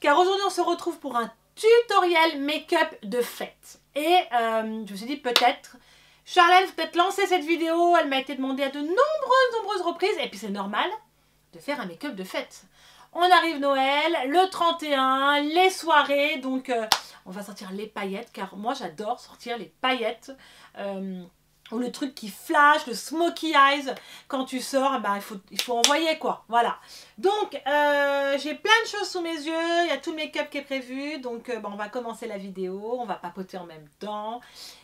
car aujourd'hui on se retrouve pour un tutoriel make-up de fête. Et je me suis dit peut-être, Charlène peut-être lancer cette vidéo, elle m'a été demandée à de nombreuses reprises, et puis c'est normal de faire un make-up de fête. On arrive Noël, le 31, les soirées, donc on va sortir les paillettes, car moi j'adore sortir les paillettes. Ou le truc qui flash, le smoky eyes, quand tu sors, bah, il faut envoyer quoi, voilà. Donc, j'ai plein de choses sous mes yeux, il y a tout le make-up qui est prévu, donc bah, on va commencer la vidéo, on va papoter en même temps,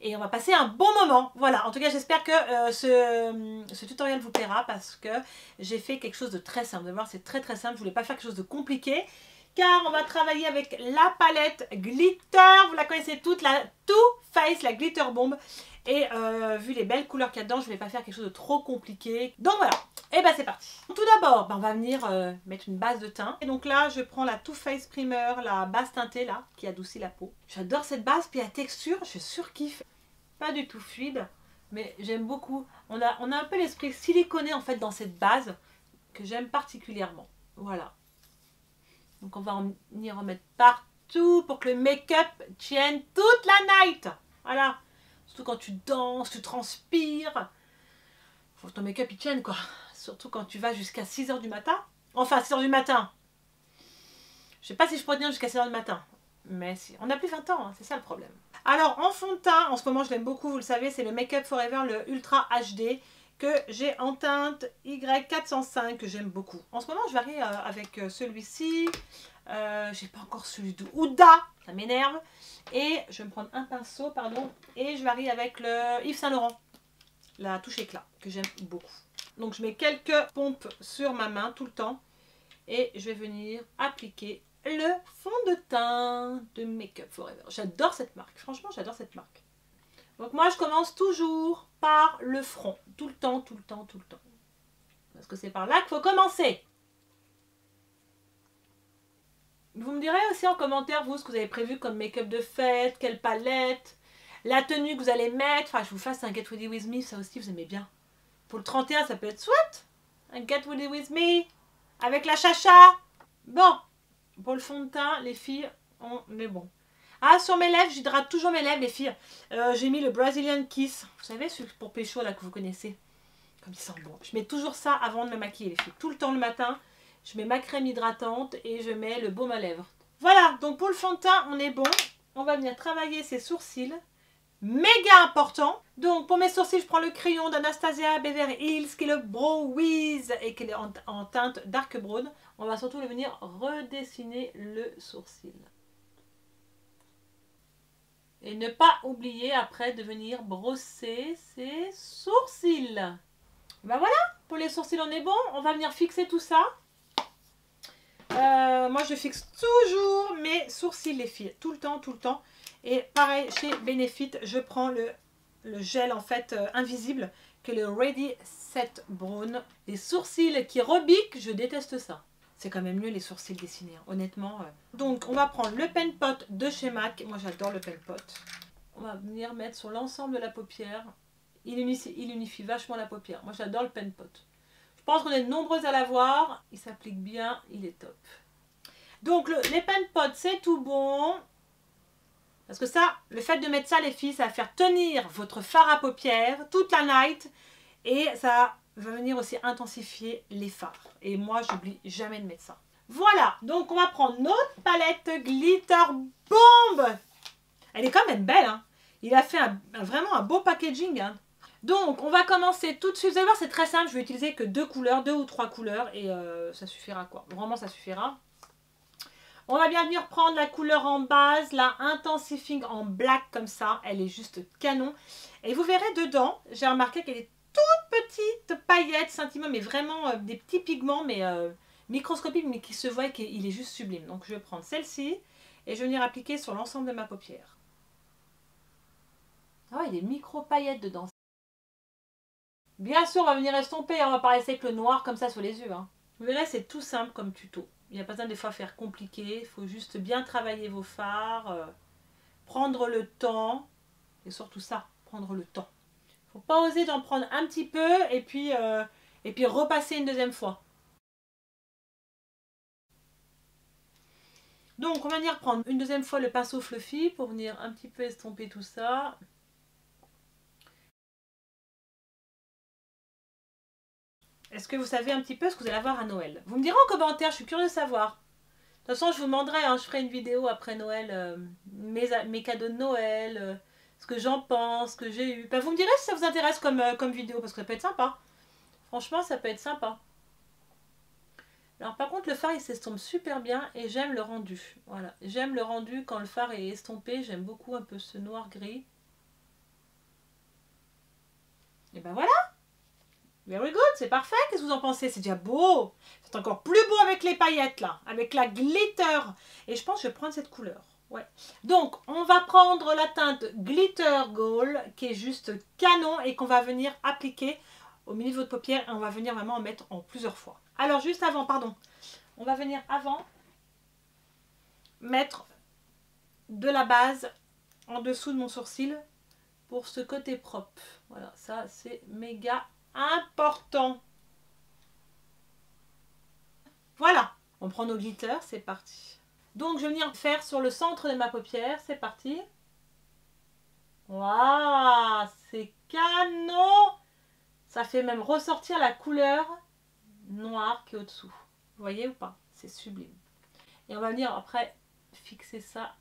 et on va passer un bon moment, voilà. En tout cas, j'espère que ce tutoriel vous plaira, parce que j'ai fait quelque chose de très simple, vous allez voir, c'est très simple, je voulais pas faire quelque chose de compliqué, car on va travailler avec la palette Glitter, vous la connaissez toutes, la Too Faced, la Glitter Bomb. Et vu les belles couleurs qu'il y a dedans, je ne vais pas faire quelque chose de trop compliqué. Donc voilà, et ben c'est parti. Tout d'abord, on va venir mettre une base de teint. Et donc là, je prends la Too Faced Primer, la base teintée là, qui adoucit la peau. J'adore cette base, puis la texture, je surkiffe. Pas du tout fluide, mais j'aime beaucoup. On a un peu l'esprit siliconé en fait dans cette base, que j'aime particulièrement. Voilà. Donc on va y en remettre partout pour que le make-up tienne toute la night. Voilà. Surtout quand tu danses, tu transpires. Faut que ton make-up il tienne quoi. Surtout quand tu vas jusqu'à 6 h du matin. Enfin 6 h du matin. Je sais pas si je pourrais tenir jusqu'à 6 h du matin. Mais si. On n'a plus 20 ans, hein, c'est ça le problème. Alors en fond de teint, en ce moment je l'aime beaucoup, vous le savez, c'est le Make Up Forever, le Ultra HD. Que j'ai en teinte Y405 que j'aime beaucoup. En ce moment je varie avec celui-ci. J'ai pas encore celui de Huda, ça m'énerve. Et je vais me prendre un pinceau, pardon, et je varie avec le Yves Saint Laurent, la touche éclat, que j'aime beaucoup. Donc je mets quelques pompes sur ma main tout le temps. Et je vais venir appliquer le fond de teint de Make Up Forever. J'adore cette marque, franchement j'adore cette marque. Donc moi je commence toujours par le front, tout le temps. Parce que c'est par là qu'il faut commencer. Vous me direz aussi en commentaire, vous, ce que vous avez prévu comme make-up de fête, quelle palette, la tenue que vous allez mettre. Enfin, je vous fasse un Get Ready With Me, ça aussi, vous aimez bien. Pour le 31, ça peut être soit un Get Ready With Me, avec la chacha. Bon, pour le fond de teint, les filles, on est bon. Ah, sur mes lèvres, j'hydrate toujours mes lèvres, les filles. J'ai mis le Brazilian Kiss. Vous savez, celui pour pécho, là, que vous connaissez. Comme il sent bon. Je mets toujours ça avant de me maquiller, les filles. Tout le temps le matin. Je mets ma crème hydratante et je mets le baume à lèvres. Voilà, donc pour le fond de teint, on est bon. On va venir travailler ses sourcils. Méga important. Donc pour mes sourcils, je prends le crayon d'Anastasia Beverly Hills qui est le Brow Wiz et qui est en teinte dark brown. On va surtout venir redessiner le sourcil. Et ne pas oublier après de venir brosser ses sourcils. Ben voilà, pour les sourcils on est bon. On va venir fixer tout ça. Moi je fixe toujours mes sourcils les filles, tout le temps. Et pareil chez Benefit, je prends le gel en fait invisible, que le Ready Set Brown. Les sourcils qui rebiquent, je déteste ça. C'est quand même mieux les sourcils dessinés, hein, honnêtement. Donc on va prendre le pen pot de chez MAC, moi j'adore le pen pot. On va venir mettre sur l'ensemble de la paupière, il unifie vachement la paupière. Moi j'adore le pen pot. Je pense qu'on est nombreuses à l'avoir. Il s'applique bien, il est top. Donc les pen pots, c'est tout bon. Parce que ça, le fait de mettre ça, les filles, ça va faire tenir votre fard à paupières toute la night. Et ça va venir aussi intensifier les fards. Et moi, j'oublie jamais de mettre ça. Voilà, donc on va prendre notre palette Glitter Bomb. Elle est quand même belle, hein. Il a fait vraiment un beau packaging, hein. Donc, on va commencer tout de suite. Vous allez voir, c'est très simple. Je vais utiliser que 2 couleurs, 2 ou 3 couleurs. Et ça suffira quoi. Vraiment, ça suffira. On va bien venir prendre la couleur en base, la Intensifying en black comme ça. Elle est juste canon. Et vous verrez dedans, j'ai remarqué qu'elle est toute petite paillettes, scintillement, mais vraiment des petits pigments, mais microscopiques, mais qui se voient qu'il est juste sublime. Donc, je vais prendre celle-ci et je vais venir appliquer sur l'ensemble de ma paupière. Ah, il y a des micro paillettes dedans. Bien sûr, on va venir estomper, on va pas rester avec le noir comme ça sur les yeux. Hein. Vous verrez, c'est tout simple comme tuto. Il n'y a pas besoin des fois faire compliqué. Il faut juste bien travailler vos fards, prendre le temps. Et surtout ça, prendre le temps. Il ne faut pas oser d'en prendre un petit peu et puis repasser une deuxième fois. Donc on va venir prendre une deuxième fois le pinceau fluffy pour venir un petit peu estomper tout ça. Est-ce que vous savez un petit peu ce que vous allez avoir à Noël? Vous me direz en commentaire, je suis curieuse de savoir. De toute façon, je vous demanderai, hein, je ferai une vidéo après Noël, mes cadeaux de Noël, ce que j'en pense, ce que j'ai eu. Ben, vous me direz si ça vous intéresse comme vidéo, parce que ça peut être sympa. Franchement, ça peut être sympa. Alors par contre, le fard, il s'estompe super bien et j'aime le rendu. Voilà, j'aime le rendu quand le fard est estompé. J'aime beaucoup un peu ce noir-gris. Et ben voilà! Very good, c'est parfait. Qu'est-ce que vous en pensez? C'est déjà beau. C'est encore plus beau avec les paillettes là, avec la glitter. Et je pense que je vais prendre cette couleur. Ouais. Donc, on va prendre la teinte Glitter Gold qui est juste canon et qu'on va venir appliquer au milieu de votre paupière et on va venir vraiment en mettre en plusieurs fois. Alors, juste avant, pardon, on va venir avant mettre de la base en dessous de mon sourcil pour ce côté propre. Voilà, ça c'est méga important. Voilà, on prend nos glitters, c'est parti. Donc je vais venir faire sur le centre de ma paupière, c'est parti. Waouh, c'est canon. Ça fait même ressortir la couleur noire qui est au-dessous. Vous voyez ou pas? C'est sublime. Et on va venir après fixer ça.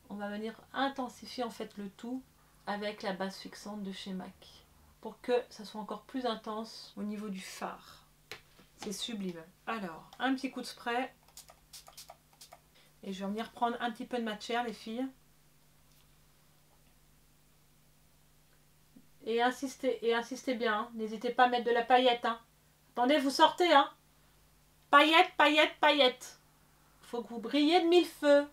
On va venir intensifier en fait le tout avec la base fixante de chez MAC. Pour que ça soit encore plus intense au niveau du fard. C'est sublime. Alors, un petit coup de spray. Et je vais venir prendre un petit peu de matière, les filles. Et insistez bien. Hein. N'hésitez pas à mettre de la paillette. Hein. Attendez, vous sortez. Hein. Paillette, paillette, paillette. Il faut que vous brillez de mille feux.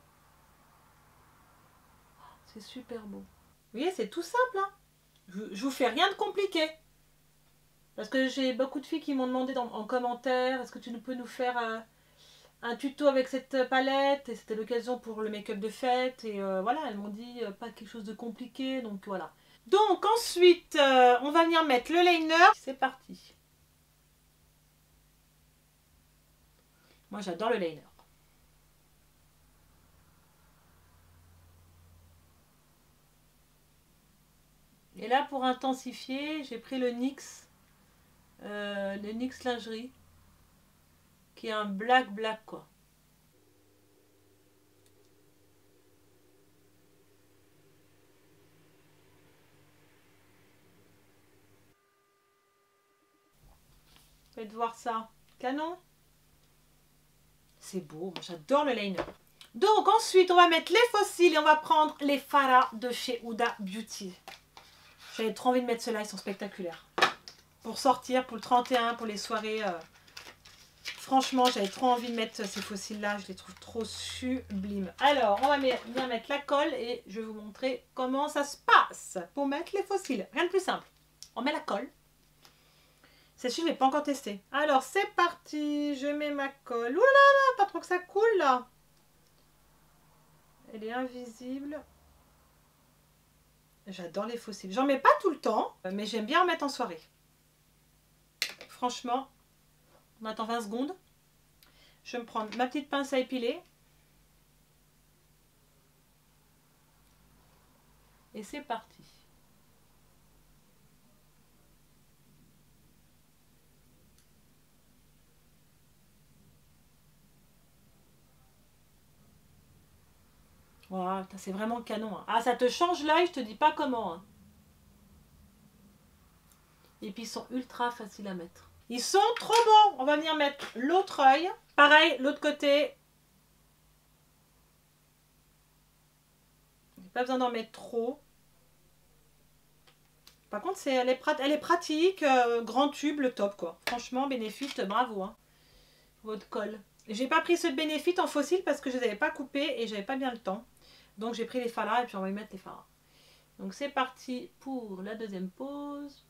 C'est super beau. Vous voyez, c'est tout simple. Hein. Je vous fais rien de compliqué. Parce que j'ai beaucoup de filles qui m'ont demandé en commentaire, est-ce que tu peux nous faire un tuto avec cette palette? Et c'était l'occasion pour le make-up de fête. Et voilà, elles m'ont dit pas quelque chose de compliqué. Donc voilà. Donc ensuite, on va venir mettre le liner. C'est parti. Moi j'adore le liner. Et là pour intensifier, j'ai pris le NYX lingerie. Qui est un black quoi. Faites voir ça. Canon. C'est beau, j'adore le liner. Donc ensuite, on va mettre les faux cils et on va prendre les Farah de chez Huda Beauty. J'avais trop envie de mettre ceux-là, ils sont spectaculaires. Pour sortir, pour le 31, pour les soirées. Franchement, j'avais trop envie de mettre ces faux cils-là, je les trouve trop sublimes. Alors, on va bien mettre la colle et je vais vous montrer comment ça se passe pour mettre les faux cils. Rien de plus simple. On met la colle. Celle-ci, je ne l'ai pas encore testée. Alors, c'est parti. Je mets ma colle. Ouh là là, pas trop que ça coule, là. Elle est invisible. J'adore les faux cils. J'en mets pas tout le temps, mais j'aime bien en mettre en soirée. Franchement, on attend 20 secondes. Je vais me prendre ma petite pince à épiler. Et c'est parti. Wow, c'est vraiment canon. Hein. Ah, ça te change l'œil, je te dis pas comment. Hein. Et puis ils sont ultra faciles à mettre. Ils sont trop beaux. On va venir mettre l'autre œil. Pareil, l'autre côté. Pas besoin d'en mettre trop. Par contre, elle est pratique. Grand tube, le top quoi. Franchement, Benefit, bravo. Hein. Votre colle. J'ai pas pris ceux de Benefit en fossile parce que je les avais pas coupés et j'avais pas bien le temps. Donc j'ai pris les Farah et puis on va y mettre les Farah. Donc c'est parti pour la deuxième pause.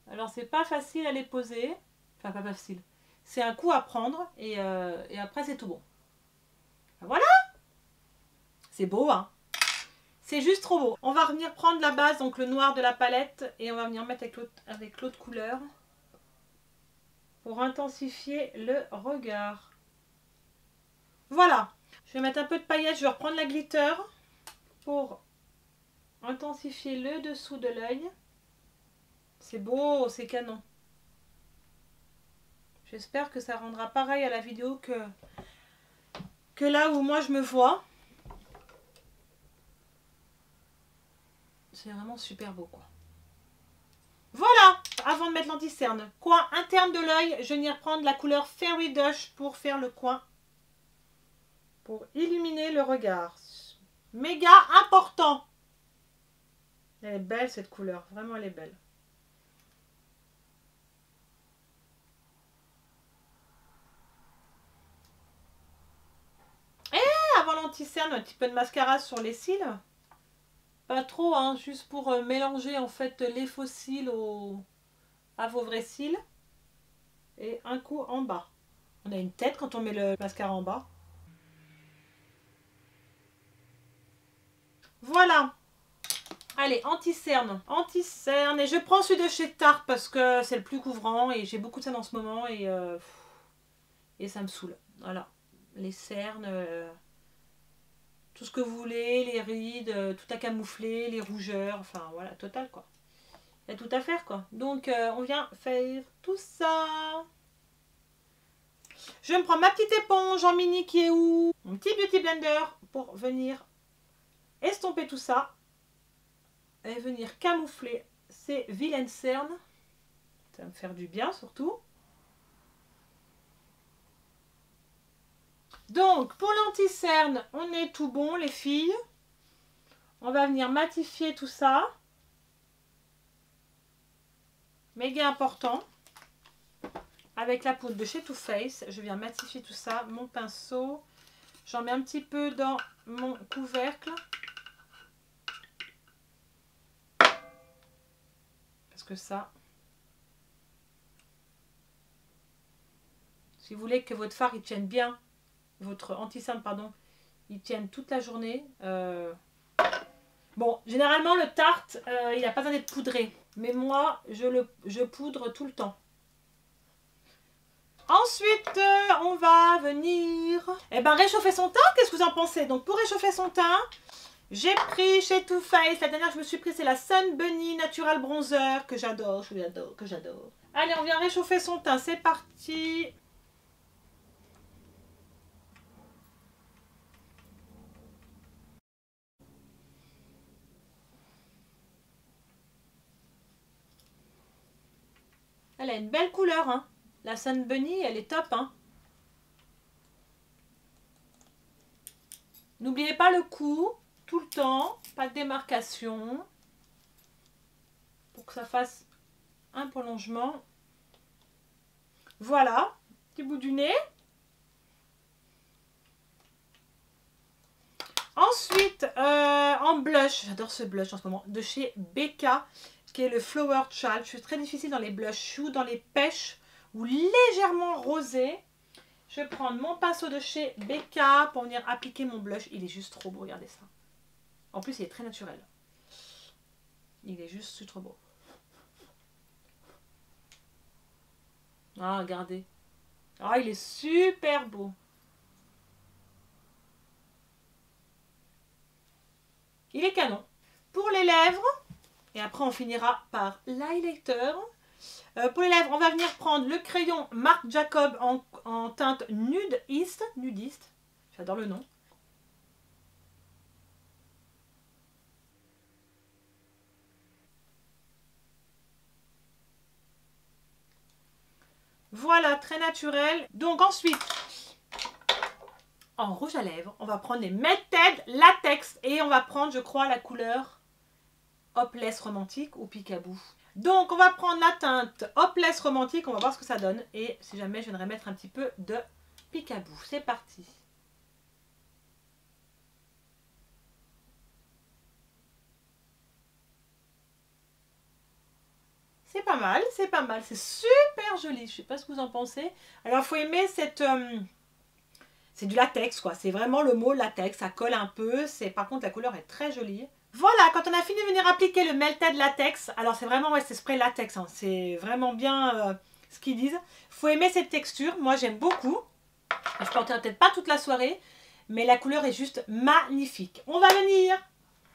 Alors c'est pas facile à les poser. Enfin pas facile. C'est un coup à prendre et après c'est tout bon. Voilà. C'est beau hein. C'est juste trop beau. On va revenir prendre la base, donc le noir de la palette, et on va venir mettre avec l'autre couleur pour intensifier le regard. Voilà. Je vais mettre un peu de paillettes, je vais reprendre la glitter pour intensifier le dessous de l'œil. C'est beau, c'est canon. J'espère que ça rendra pareil à la vidéo que là où moi je me vois. C'est vraiment super beau quoi. Voilà. Avant de mettre l'anti-cerne, coin interne de l'œil, je vais venir prendre la couleur Fairy Dush pour faire le coin. Pour illuminer le regard. Méga important. Elle est belle cette couleur, vraiment elle est belle. Et avant l'anti-cerne, un petit peu de mascara sur les cils. Pas trop, hein, juste pour mélanger en fait les faux cils à vos vrais cils. Et un coup en bas. On a une tête quand on met le mascara en bas. Voilà. Allez, anti-cerne. Anti-cerne. Et je prends celui de chez Tarte parce que c'est le plus couvrant. Et j'ai beaucoup de ça en ce moment. Et ça me saoule. Voilà. Les cernes. Tout ce que vous voulez. Les rides. Tout à camoufler. Les rougeurs. Enfin, voilà. Total, quoi. Il y a tout à faire, quoi. Donc, on vient faire tout ça. Je me prends ma petite éponge en mini qui est où? Mon petit beauty blender pour venir estomper tout ça. Et venir camoufler ces vilaines cernes. Ça va me faire du bien surtout. Donc pour l'anti-cerne, on est tout bon les filles. On va venir matifier tout ça. Méga important. Avec la poudre de chez Too Faced, je viens matifier tout ça. Mon pinceau. J'en mets un petit peu dans mon couvercle. Que ça, si vous voulez que votre fard il tienne bien, votre anti-cerne pardon, il tienne toute la journée. Bon, généralement le Tarte il n'a pas besoin d'être poudré, mais moi je poudre tout le temps. Ensuite on va venir réchauffer son teint. Qu'est-ce que vous en pensez? Donc pour réchauffer son teint, j'ai pris chez Too Faced, la dernière que je me suis pris c'est la Sun Bunny Natural Bronzer que j'adore, que j'adore. Allez, on vient réchauffer son teint, c'est parti. Elle a une belle couleur, hein. La Sun Bunny, elle est top, hein. N'oubliez pas le cou, tout le temps, pas de démarcation. Pour que ça fasse un prolongement. Voilà, petit bout du nez. Ensuite, en blush, j'adore ce blush en ce moment, de chez Becca, qui est le Flower Child. Je suis très difficile dans les blushs ou dans les pêches ou légèrement rosé. Je vais prendre mon pinceau de chez Becca pour venir appliquer mon blush. Il est juste trop beau, regardez ça. En plus, il est très naturel. Il est juste trop beau. Ah, regardez. Ah, il est super beau. Il est canon. Pour les lèvres, et après on finira par l'highlighter. Pour les lèvres, on va venir prendre le crayon Marc Jacob en teinte nudiste. J'adore le nom. Voilà, très naturel. Donc ensuite, en rouge à lèvres, on va prendre les Method Latex et on va prendre, je crois, la couleur Hopeless Romantique ou Peekaboo. Donc on va prendre la teinte Hopeless Romantique, on va voir ce que ça donne. Et si jamais, je viendrai mettre un petit peu de Peekaboo. C'est parti. C'est pas mal, c'est pas mal, c'est super joli. Je sais pas ce que vous en pensez. Alors il faut aimer cette... c'est du latex quoi, c'est vraiment le mot latex, ça colle un peu. Par contre la couleur est très jolie. Voilà, quand on a fini de venir appliquer le Melted Latex, alors c'est vraiment, ouais, c'est spray latex, hein, c'est vraiment bien ce qu'ils disent. Faut aimer cette texture, moi j'aime beaucoup. Je porterai peut-être pas toute la soirée, mais la couleur est juste magnifique. On va venir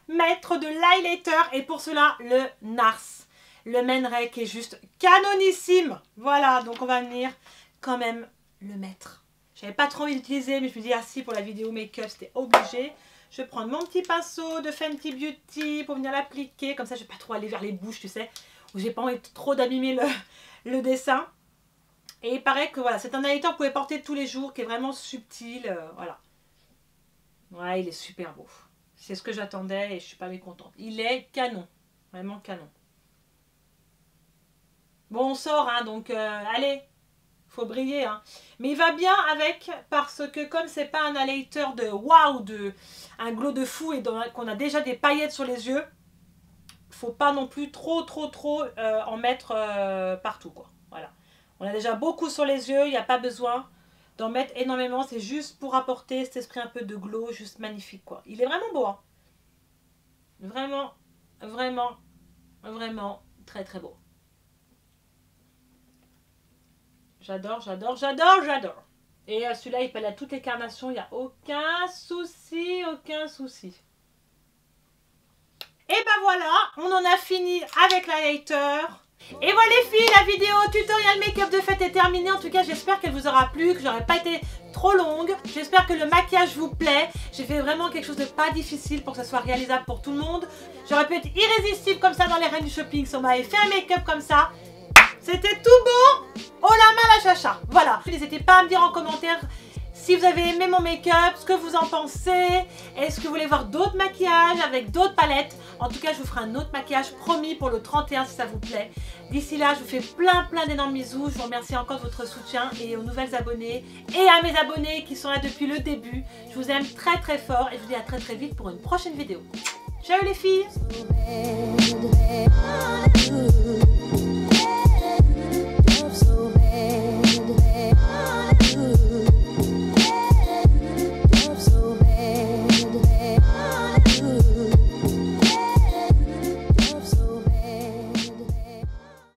mettre de l'highlighter et pour cela le NARS. Le Man Ray qui est juste canonissime. Voilà, donc on va venir quand même le mettre. J'avais pas trop envie d'utiliser, mais je me dis, ah si, pour la vidéo make-up, c'était obligé. Je vais prendre mon petit pinceau de Fenty Beauty pour venir l'appliquer. Comme ça, je vais pas trop aller vers les bouches, tu sais, où j'ai pas envie trop d'abîmer le dessin. Et il paraît que voilà, c'est un highlighter que vous pouvez porter tous les jours, qui est vraiment subtil. Voilà. Ouais, il est super beau. C'est ce que j'attendais et je suis pas mécontente. Il est canon. Vraiment canon. Bon, on sort, hein, donc allez, faut briller. Hein. Mais il va bien avec, parce que comme c'est pas un highlighter de waouh, un glow de fou et qu'on a déjà des paillettes sur les yeux, faut pas non plus trop en mettre partout, quoi. Voilà. On a déjà beaucoup sur les yeux, il n'y a pas besoin d'en mettre énormément. C'est juste pour apporter cet esprit un peu de glow, juste magnifique, quoi. Il est vraiment beau, hein. Vraiment, vraiment, vraiment très très beau. J'adore, j'adore, j'adore, j'adore. Et celui-là, il pèle à toutes les carnations, il n'y a aucun souci, aucun souci. Et ben voilà, on en a fini avec l'highlighter. Et voilà les filles, la vidéo tutoriel make-up de fête est terminée. En tout cas, j'espère qu'elle vous aura plu, que j'aurais pas été trop longue. J'espère que le maquillage vous plaît. J'ai fait vraiment quelque chose de pas difficile pour que ça soit réalisable pour tout le monde. J'aurais pu être irrésistible comme ça dans les reines du shopping si on m'avait fait un make-up comme ça. C'était tout bon. Oh la main la chacha. Voilà. N'hésitez pas à me dire en commentaire si vous avez aimé mon make-up, ce que vous en pensez. Est-ce que vous voulez voir d'autres maquillages avec d'autres palettes? En tout cas, je vous ferai un autre maquillage promis pour le 31 si ça vous plaît. D'ici là, je vous fais plein d'énormes bisous. Je vous remercie encore de votre soutien et aux nouvelles abonnées et à mes abonnés qui sont là depuis le début. Je vous aime très fort et je vous dis à très vite pour une prochaine vidéo. Ciao les filles!